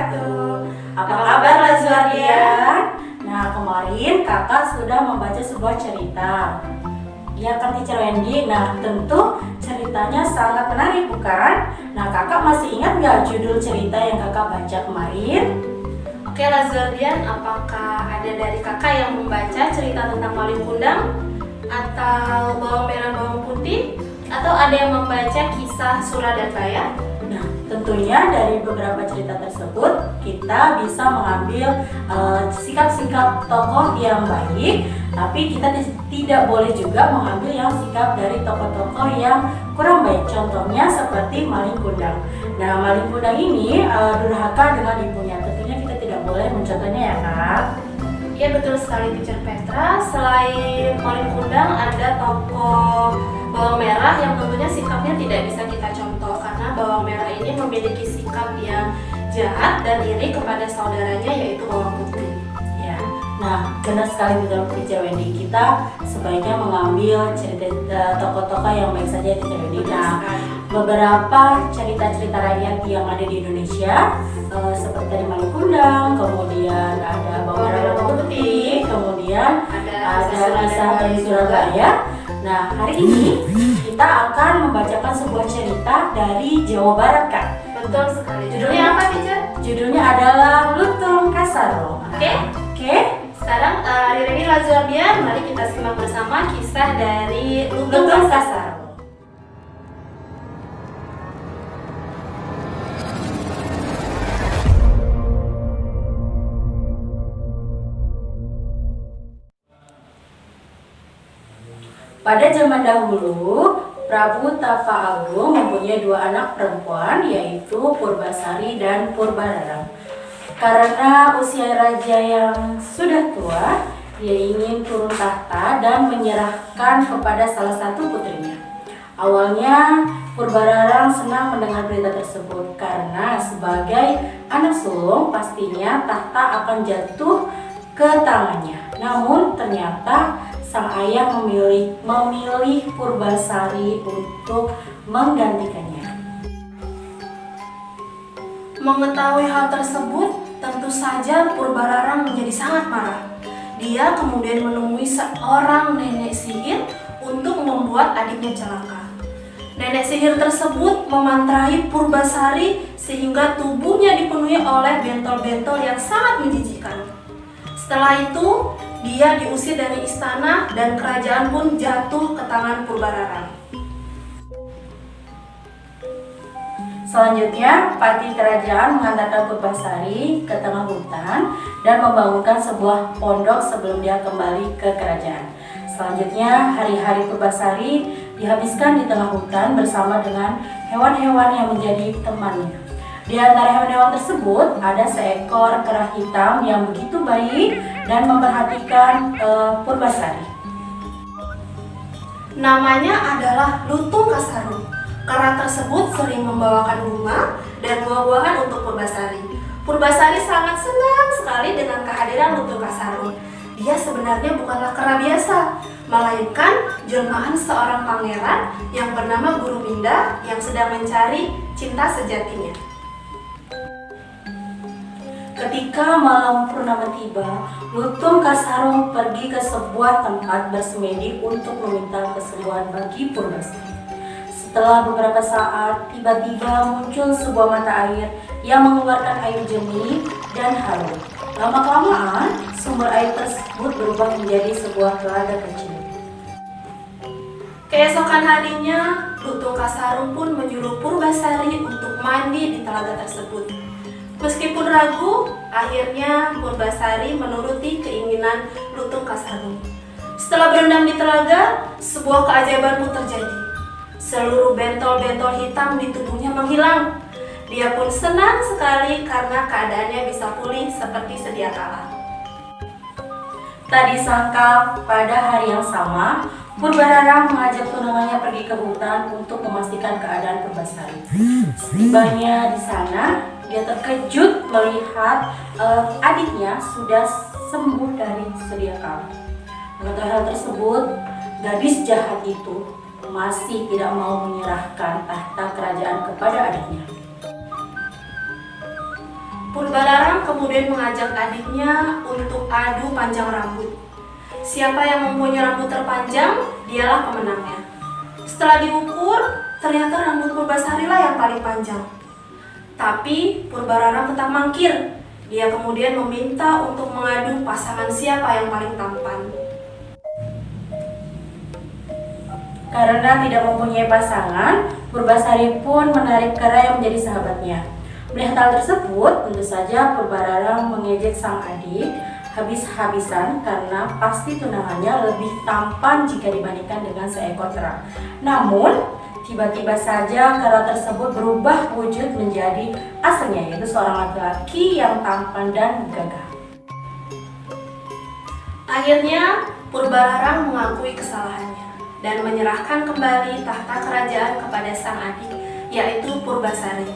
wabarakatuh. Apa kabar Lazuardian? Nah, kemarin kakak sudah membaca sebuah cerita. Ya kan Teacher Wendy? Nah, tentu ceritanya sangat menarik bukan? Nah, kakak masih ingat nggak judul cerita yang kakak baca kemarin? Oke Lazuardian, apakah ada dari kakak yang membaca cerita tentang maling kundang? Atau bawang merah bawang putih? Atau ada yang membaca kisah Sura dan Baya? Nah, tentunya dari beberapa cerita tersebut kita bisa mengambil sikap-sikap tokoh yang baik, tapi kita tidak boleh juga mengambil yang sikap dari tokoh-tokoh yang kurang baik. Contohnya seperti maling kundang. Nah, maling kundang ini durhaka dengan ibunya. Tentunya kita tidak boleh mencontohnya ya Kak. Iya betul sekali Teacher Petra. Selain maling kundang ada tokoh bawang merah yang tentunya sikapnya tidak bisa kita contoh karena bawang merah ini memiliki sikap yang jahat dan iri kepada saudaranya yaitu bawang putih. Ya. Nah, benar sekali betul Teacher Wendy. Kita sebaiknya mengambil cerita tokoh-tokoh yang baik saja Teacher Wendy. Nah, beberapa cerita-cerita rakyat yang ada di Indonesia seperti dari maling kundang, kemudian ada bawang merah bawang putih, kemudian ada kisah dari Surabaya. Nah, hari ini kita akan membacakan sebuah cerita dari Jawa Barat, Kak. Betul sekali. Judulnya apa, Teacher? Judulnya adalah Lutung Kasaro. Oke. Sekarang Riri Lazuardian, mari kita simak bersama kisah dari Lutung Kasaro. Pada zaman dahulu, Prabu Tapa Agung mempunyai dua anak perempuan, yaitu Purbasari dan Purbararang. Karena usia raja yang sudah tua, dia ingin turun tahta dan menyerahkan kepada salah satu putrinya. Awalnya, Purbararang senang mendengar berita tersebut karena sebagai anak sulung pastinya tahta akan jatuh ke tangannya. Namun ternyata sang ayah memilih Purbasari untuk menggantikannya. Mengetahui hal tersebut, tentu saja Purbararang menjadi sangat marah. Dia kemudian menemui seorang nenek sihir untuk membuat adiknya celaka. Nenek sihir tersebut memantrai Purbasari sehingga tubuhnya dipenuhi oleh bentol-bentol yang sangat menjijikkan. Setelah itu, dia diusir dari istana dan kerajaan pun jatuh ke tangan Purbararang. Selanjutnya, patih kerajaan mengantarkan Purbasari ke tengah hutan dan membangunkan sebuah pondok sebelum dia kembali ke kerajaan. Selanjutnya, hari-hari Purbasari dihabiskan di tengah hutan bersama dengan hewan-hewan yang menjadi temannya. Di antara hewan-hewan tersebut ada seekor kera hitam yang begitu baik dan memperhatikan Purbasari. Namanya adalah Lutung Kasaro. Kera tersebut sering membawakan bunga dan buah-buahan untuk Purbasari. Purbasari sangat senang sekali dengan kehadiran Lutung Kasaro. Dia sebenarnya bukanlah kera biasa, melainkan jelmaan seorang pangeran yang bernama Guru Minda yang sedang mencari cinta sejatinya. Ketika malam purnama tiba, Lutung Kasaro pergi ke sebuah tempat bersemedi untuk meminta kesembuhan bagi Purbasari. Setelah beberapa saat, tiba-tiba muncul sebuah mata air yang mengeluarkan air jernih dan harum. Lama-kelamaan, sumber air tersebut berubah menjadi sebuah telaga kecil. Keesokan harinya, Lutung Kasaro pun menyuruh Purbasari untuk mandi di telaga tersebut. Meskipun ragu, akhirnya Purbasari menuruti keinginan Lutung Kasaro. Setelah berendam di telaga, sebuah keajaiban pun terjadi. Seluruh bentol-bentol hitam di tubuhnya menghilang. Dia pun senang sekali karena keadaannya bisa pulih seperti sedia kala. Tak disangka, pada hari yang sama, Purbararang mengajak tunangannya pergi ke hutan untuk memastikan keadaan Purbasari. Setibanya di sana, dia terkejut melihat adiknya sudah sembuh dari sedia kala. Mengetahui hal tersebut, gadis jahat itu masih tidak mau menyerahkan tahta kerajaan kepada adiknya. Purbalarang kemudian mengajak adiknya untuk adu panjang rambut. Siapa yang mempunyai rambut terpanjang, dialah pemenangnya. Setelah diukur, ternyata rambut Purbasari lah yang paling panjang. Tapi Purbalarang tetap mangkir. Dia kemudian meminta untuk mengadu pasangan siapa yang paling tampan. Karena tidak mempunyai pasangan, Purbasari pun menarik kera yang menjadi sahabatnya. Melihat hal tersebut, tentu saja Purbalarang mengejek sang adik habis-habisan karena pasti tunangannya lebih tampan jika dibandingkan dengan seekor kera. Namun, tiba-tiba saja kera tersebut berubah wujud menjadi aslinya, yaitu seorang laki-laki yang tampan dan gagah. Akhirnya, Purbalarang mengakui kesalahannya dan menyerahkan kembali tahta kerajaan kepada sang adik, yaitu Purbasari.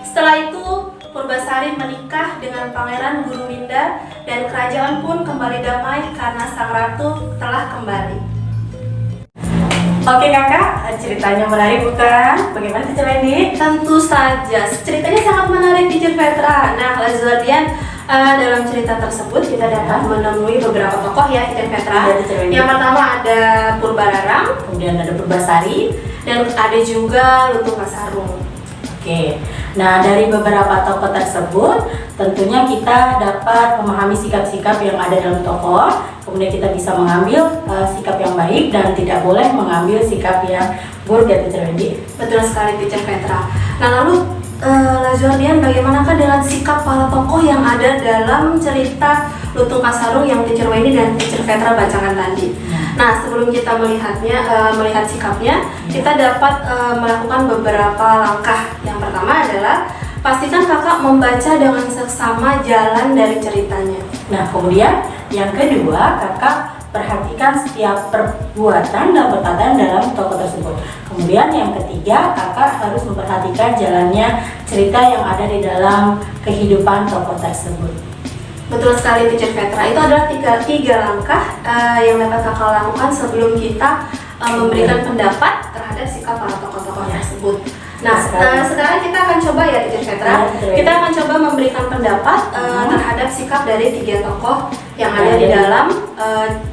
Setelah itu, Purbasari menikah dengan Pangeran Guruminda dan kerajaan pun kembali damai karena sang ratu telah kembali. Oke kakak, ceritanya menarik bukan? Bagaimana Teacher Wendy? Tentu saja, ceritanya sangat menarik Teacher Petra. Nah, Lazardian, dalam cerita tersebut kita dapat menemui beberapa tokoh ya Teacher Petra. Yang pertama ada Purbalarang, Kemudian ada Purbasari, dan ada juga Lutung Kasarung. Oke, nah dari beberapa tokoh tersebut tentunya kita dapat memahami sikap-sikap yang ada dalam tokoh. Kemudian kita bisa mengambil sikap yang baik dan tidak boleh mengambil sikap yang buruk ya Teacher Wendy. Betul sekali Teacher Petra. Nah lalu Lazardian, bagaimanakah dengan sikap para tokoh yang ada dalam cerita Lutung Kasarung yang Teacher Wendy dan Teacher Petra bacakan tadi? Nah sebelum kita melihat sikapnya, kita dapat melakukan beberapa langkah. Yang pertama adalah pastikan kakak membaca dengan seksama jalan dari ceritanya. Nah kemudian yang kedua, kakak perhatikan setiap perbuatan dan perkataan dalam tokoh tersebut. Kemudian yang ketiga, kakak harus memperhatikan jalannya cerita yang ada di dalam kehidupan tokoh tersebut. Betul sekali Teacher Petra. Itu adalah tiga langkah yang dapat kakak lakukan sebelum kita memberikan pendapat terhadap sikap para tokoh-tokoh tersebut. Nah, sekarang kita akan coba ya Teacher Petra. Kita akan coba memberikan pendapat terhadap sikap dari tiga tokoh yang ada di dalam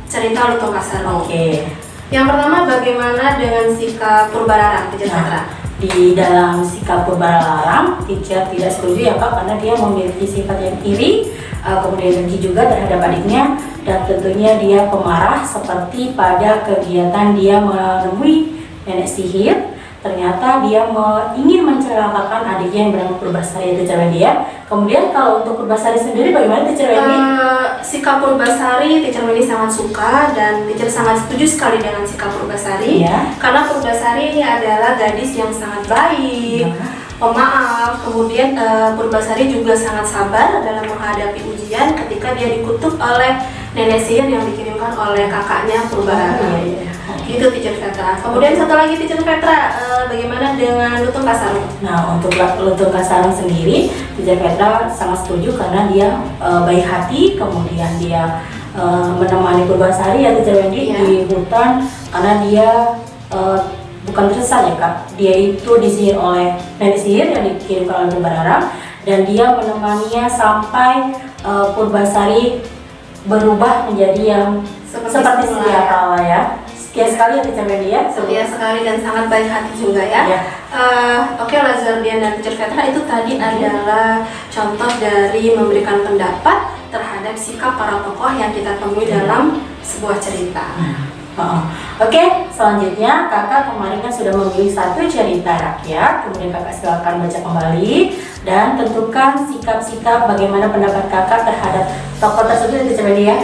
cerita Lutung Kasarung. Oke. Yang pertama, bagaimana dengan sikap Purbalarang, Teacher Petra? Di dalam sikap Purbalarang, Teacher tidak setuju ya Kak, karena dia memiliki sifat yang iri, kemudian dengki juga terhadap adiknya, dan tentunya dia pemarah seperti pada kegiatan dia menemui nenek sihir. Ternyata dia ingin mencelakakan adiknya yang bernama Purbasari, Teacher Wendy ya. Kemudian kalau untuk Purbasari sendiri bagaimana Teacher Wendy? Sikap Purbasari Teacher Wendy sangat suka dan Teacher sangat setuju sekali dengan sikap Purbasari. Karena Purbasari ini adalah gadis yang sangat baik, pemaaf. Kemudian Purbasari juga sangat sabar dalam menghadapi ujian ketika dia dikutuk oleh nenek sihir yang dikirimkan oleh kakaknya Purbalarang. Itu Teacher Petra. Kemudian satu lagi Teacher Petra, bagaimana dengan Lutung Kasarung? Nah untuk Lutung Kasarung sendiri, Teacher Petra sangat setuju karena dia baik hati, kemudian dia menemani Purbasari ya Teacher Wendy di hutan karena dia bukan tersesat ya Kak. Dia itu disihir oleh nenek sihir yang dikirimkan oleh Purbalarang dan dia menemaninya sampai Purbasari berubah menjadi yang seperti sedia kala ya. Sekian sekali ya Teacher Wendy ya. Setia sekali dan sangat baik hati juga ya. Oke, Lazardian dan Teacher Petra, itu tadi adalah contoh dari memberikan pendapat terhadap sikap para tokoh yang kita temui dalam sebuah cerita. Oke, selanjutnya kakak kemarin kan sudah memilih satu cerita rakyat, kemudian kakak silakan baca kembali dan tentukan sikap-sikap bagaimana pendapat kakak terhadap tokoh tersebut Teacher Wendy ya.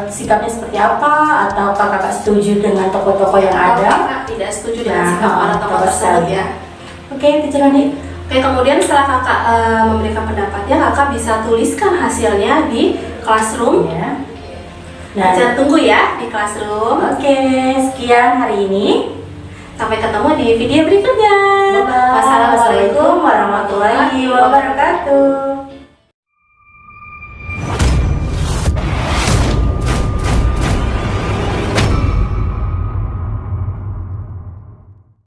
Sikapnya seperti apa, atau kakak setuju dengan tokoh-tokoh yang ada? Kakak tidak setuju dengan sikap para tokoh tersebut ya. Oke, Teacher Wendy. Oke, kemudian setelah kakak memberikan pendapatnya, kakak bisa tuliskan hasilnya di Classroom. Nah, Teacher tunggu ya di Classroom. Oke, sekian hari ini. Sampai ketemu di video berikutnya. Wassalamualaikum warahmatullahi wabarakatuh.